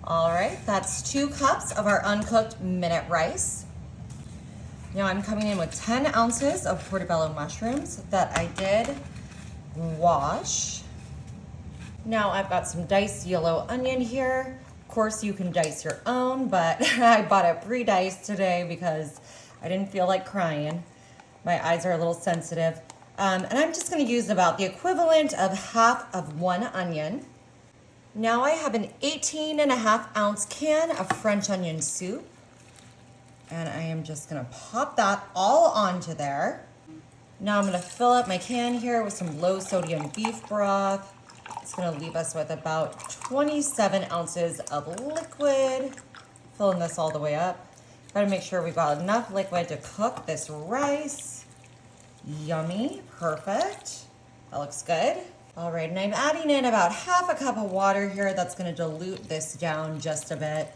All right, that's 2 cups of our uncooked minute rice. Now I'm coming in with 10 ounces of portobello mushrooms that I did wash. Now I've got some diced yellow onion here. Of course you can dice your own, but I bought it pre-diced today because I didn't feel like crying. My eyes are a little sensitive. And I'm just gonna use about the equivalent of half of 1 onion. Now I have an 18.5-ounce can of French onion soup. And I am just gonna pop that all onto there. Now I'm gonna fill up my can here with some low sodium beef broth. It's gonna leave us with about 27 ounces of liquid. Filling this all the way up. Gotta make sure we've got enough liquid to cook this rice. Yummy, perfect. That looks good. All right, and I'm adding in about half a cup of water here. That's gonna dilute this down just a bit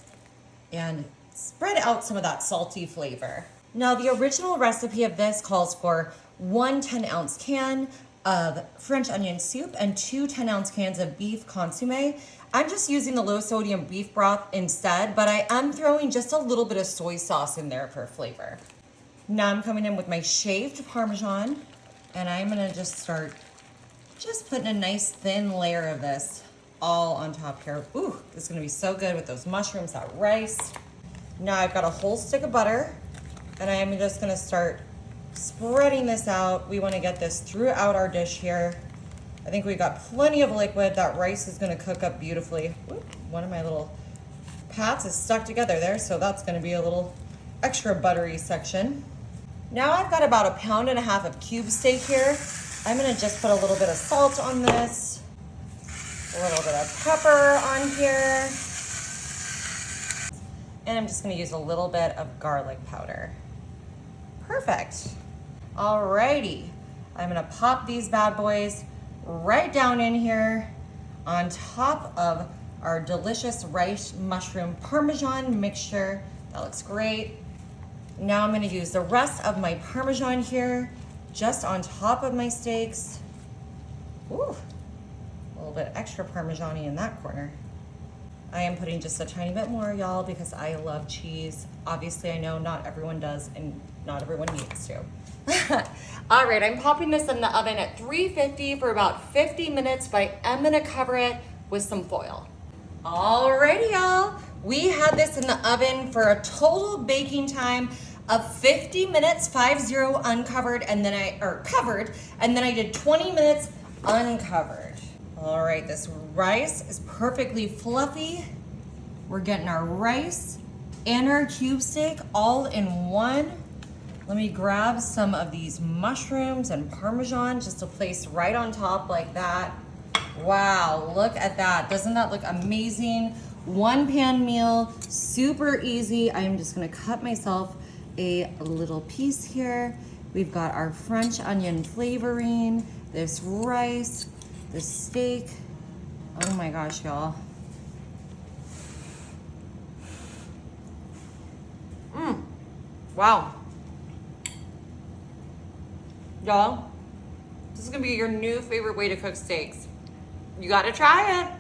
and spread out some of that salty flavor. Now, the original recipe of this calls for 1 10-ounce can of French onion soup and 2 10-ounce cans of beef consomme. I'm just using the low sodium beef broth instead, but I am throwing just a little bit of soy sauce in there for flavor. Now I'm coming in with my shaved Parmesan, and I'm gonna just start putting a nice thin layer of this all on top here. Ooh, this is gonna be so good with those mushrooms, that rice. Now I've got a whole stick of butter, and I am just gonna start spreading this out. We wanna get this throughout our dish here. I think we got plenty of liquid. That rice is gonna cook up beautifully. Ooh, one of my little pats is stuck together there, so that's gonna be a little extra buttery section. Now I've got about 1.5 pounds of cube steak here. I'm gonna just put a little bit of salt on this, a little bit of pepper on here, and I'm just gonna use a little bit of garlic powder. Perfect. Alrighty, I'm gonna pop these bad boys right down in here on top of our delicious rice mushroom Parmesan mixture. That looks great. Now I'm gonna use the rest of my Parmesan here just on top of my steaks. Ooh, a little bit extra Parmesan-y in that corner. I am putting just a tiny bit more, y'all, because I love cheese. Obviously, I know not everyone does and not everyone needs to. All right, I'm popping this in the oven at 350 for about 50 minutes, but I am gonna cover it with some foil. Alrighty, y'all. We had this in the oven for a total baking time of 50 minutes, 50 uncovered, and then covered, and then I did 20 minutes uncovered. All right, this rice is perfectly fluffy. We're getting our rice and our cube steak all in one. Let me grab some of these mushrooms and Parmesan just to place right on top like that. Wow, look at that. Doesn't that look amazing? One pan meal, super easy. I'm just gonna cut myself a little piece here. We've got our French onion flavoring, this rice, this steak. Oh my gosh, y'all. Wow. Y'all, this is gonna be your new favorite way to cook steaks. You gotta try it.